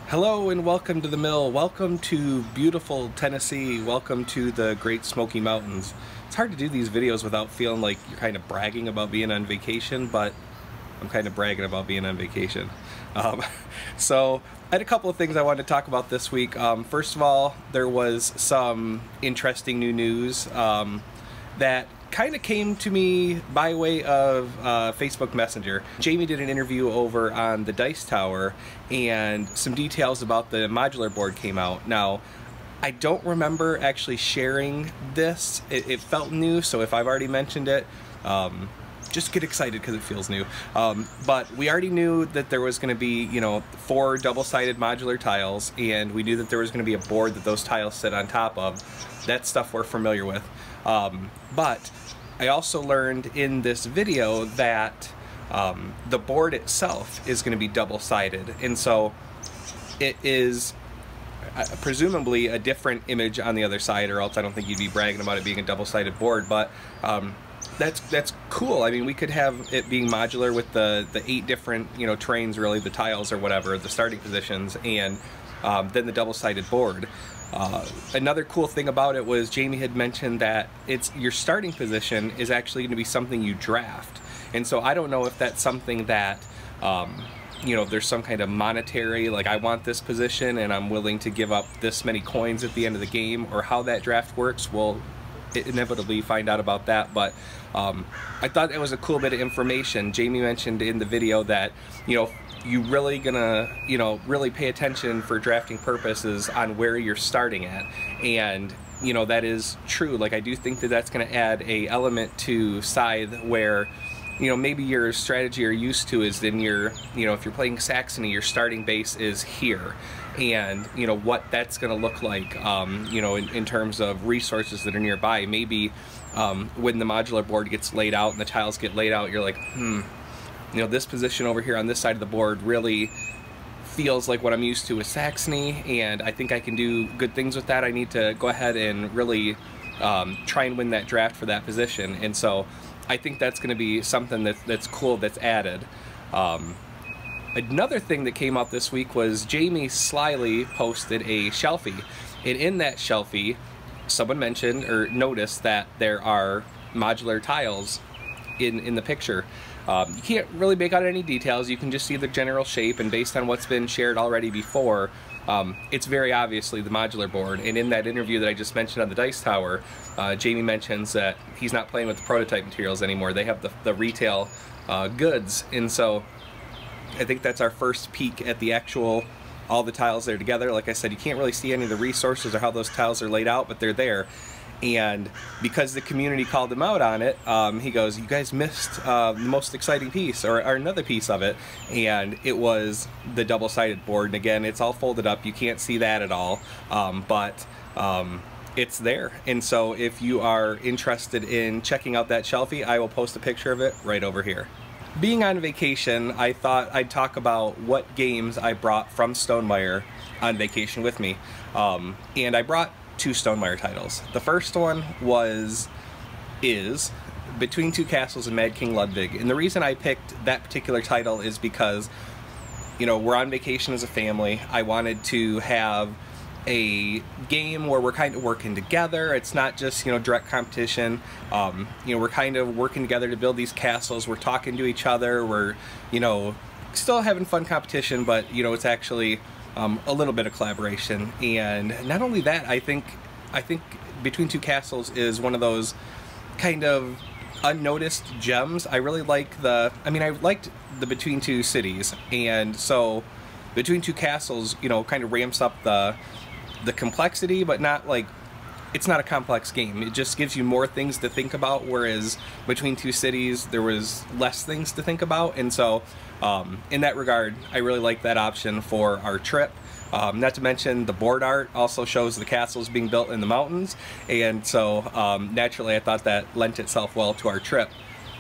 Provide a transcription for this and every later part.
Hello and welcome to the mill. Welcome to beautiful Tennessee. Welcome to the great Smoky Mountains. It's hard to do these videos without feeling like you're kind of bragging about being on vacation, but I'm kind of bragging about being on vacation. So I had a couple of things I wanted to talk about this week. First of all, there was some interesting new news that kind of came to me by way of Facebook Messenger. Jamey did an interview over on the Dice Tower, and some details about the modular board came out. Now, I don't remember actually sharing this. It felt new, so if I've already mentioned it, just get excited because it feels new. But we already knew that there was going to be, 4 double-sided modular tiles, and we knew that there was going to be a board that those tiles sit on top of. That's stuff we're familiar with. But I also learned in this video that the board itself is going to be double-sided, and so it is presumably a different image on the other side, or else I don't think you'd be bragging about it being a double-sided board. But that's cool. I mean, we could have it being modular with the 8 different terrains, really, the tiles or whatever, the starting positions, and then the double-sided board. Another cool thing about it was Jamey had mentioned that your starting position is actually going to be something you draft, and so I don't know if that's something that there's some kind of monetary, like I want this position and I'm willing to give up this many coins at the end of the game, or how that draft works. We'll inevitably find out about that, but I thought it was a cool bit of information. Jamey mentioned in the video that you really gonna really pay attention for drafting purposes on where you're starting at, and that is true. Like, I do think that that's gonna add a element to Scythe where maybe your strategy you're used to is in your if you're playing Saxony, your starting base is here, and what that's gonna look like in terms of resources that are nearby. Maybe when the modular board gets laid out and the tiles get laid out, you're like, this position over here on this side of the board really feels like what I'm used to with Saxony, and I think I can do good things with that. I need to go ahead and really try and win that draft for that position, and so I think that's going to be something that's cool that's added. Another thing that came out this week was Jamey slyly posted a shelfie, and in that shelfie, someone mentioned or noticed that there are modular tiles in the picture. You can't really make out any details. You can just see the general shape, and based on what's been shared already before, it's very obviously the modular board. And in that interview that I just mentioned on the Dice Tower, Jamey mentions that he's not playing with the prototype materials anymore. They have the retail goods, and so I think that's our first peek at the actual, all the tiles there together. Like I said, you can't really see any of the resources or how those tiles are laid out, but they're there. And because the community called him out on it, he goes, "You guys missed the most exciting piece, or another piece of it," and it was the double-sided board. And again, it's all folded up. You can't see that at all, but it's there. And so if you are interested in checking out that shelfie, I will post a picture of it right over here. Being on vacation, I thought I'd talk about what games I brought from Stonemaier on vacation with me, and I brought 2 Stonemaier titles. The first one is Between Two Castles and Mad King Ludwig, and the reason I picked that particular title is because we're on vacation as a family. I wanted to have a game where we're kind of working together. It's not just direct competition. We're kind of working together to build these castles. We're talking to each other. We're still having fun competition, but it's actually a little bit of collaboration. And not only that, I think Between Two Castles is one of those kind of unnoticed gems. I really like I liked the Between Two Cities, and so Between Two Castles kind of ramps up the complexity, but not like, it's not a complex game. It just gives you more things to think about, whereas Between Two Cities, there was less things to think about. And so in that regard, I really like that option for our trip. Not to mention the board art also shows the castles being built in the mountains, and so naturally I thought that lent itself well to our trip.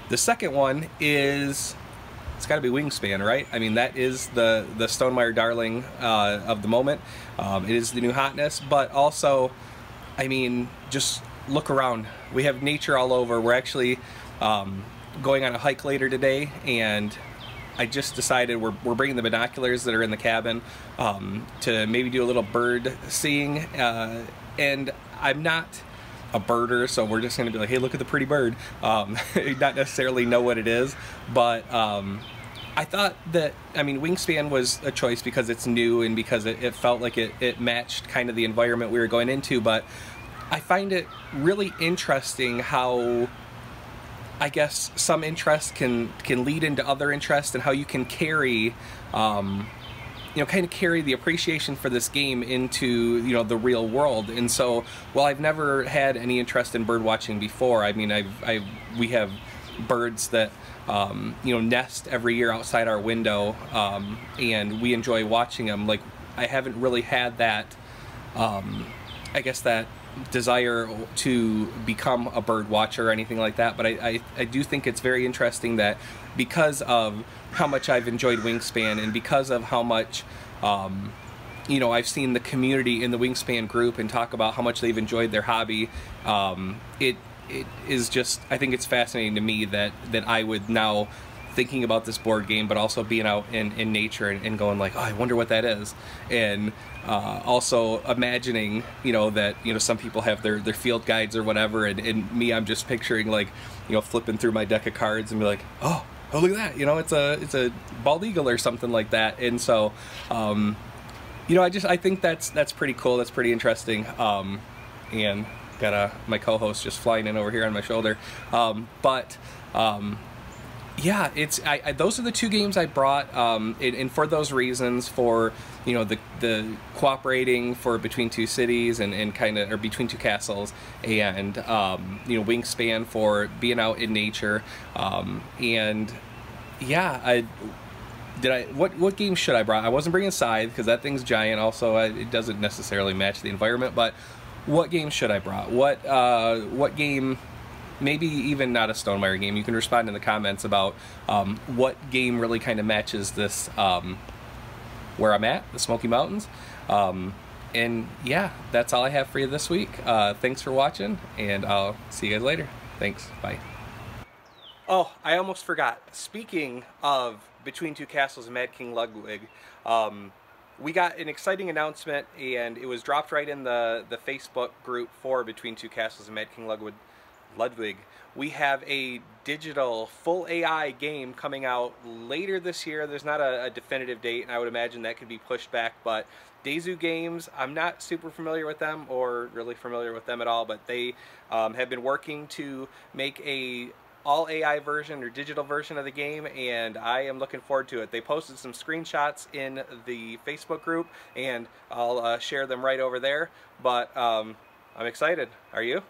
The second one is, it's got to be Wingspan, right? I mean, that is the Stonemaier darling of the moment. It is the new hotness, but also, I mean, just look around. We have nature all over. We're actually going on a hike later today, and I just decided we're bringing the binoculars that are in the cabin to maybe do a little bird seeing, and I'm not a birder, so we're just going to be like, hey, look at the pretty bird. Not necessarily know what it is, but I thought that, I mean, Wingspan was a choice because it's new and because it felt like it matched kind of the environment we were going into, but I find it really interesting how, I guess, some interest can lead into other interest, and how you can carry, you know, kind of carry the appreciation for this game into, you know, the real world. And so, while I've never had any interest in bird watching before, I mean, we have birds that, you know, nest every year outside our window, and we enjoy watching them. Like, I haven't really had that, I guess, that desire to become a bird watcher or anything like that, but I do think it's very interesting that because of how much I've enjoyed Wingspan, and because of how much, you know, I've seen the community in the Wingspan group and talk about how much they've enjoyed their hobby, it is just, I think it's fascinating to me that I would now, thinking about this board game, but also being out in nature and going like, oh, I wonder what that is, and also imagining, you know, that, you know, some people have their field guides or whatever, and me, I'm just picturing, like, you know, flipping through my deck of cards and be like, oh, look at that, you know, it's a bald eagle or something like that. And so, you know, I think that's pretty cool, that's pretty interesting, and got my co-host just flying in over here on my shoulder, yeah, it's those are the two games I brought, and for those reasons, for, you know, the cooperating for Between Two Cities and kind of, or Between Two Castles, and you know, Wingspan for being out in nature, and yeah, what game should I brought? I wasn't bringing Scythe because that thing's giant. Also, it doesn't necessarily match the environment. But what game should I brought? What game? Maybe even not a Stonemaier game. You can respond in the comments about what game really kind of matches this, where I'm at, the Smoky Mountains. And yeah, that's all I have for you this week. Thanks for watching, and I'll see you guys later. Thanks, bye. Oh, I almost forgot. Speaking of Between Two Castles and Mad King Ludwig, we got an exciting announcement, and it was dropped right in the Facebook group for Between Two Castles and Mad King Ludwig. We have a digital full AI game coming out later this year. There's not a definitive date, and I would imagine that could be pushed back, but Dazu Games, I'm not super familiar with them or really familiar with them at all, but they have been working to make a all AI version or digital version of the game, and I am looking forward to it. They posted some screenshots in the Facebook group, and I'll share them right over there, but I'm excited. Are you?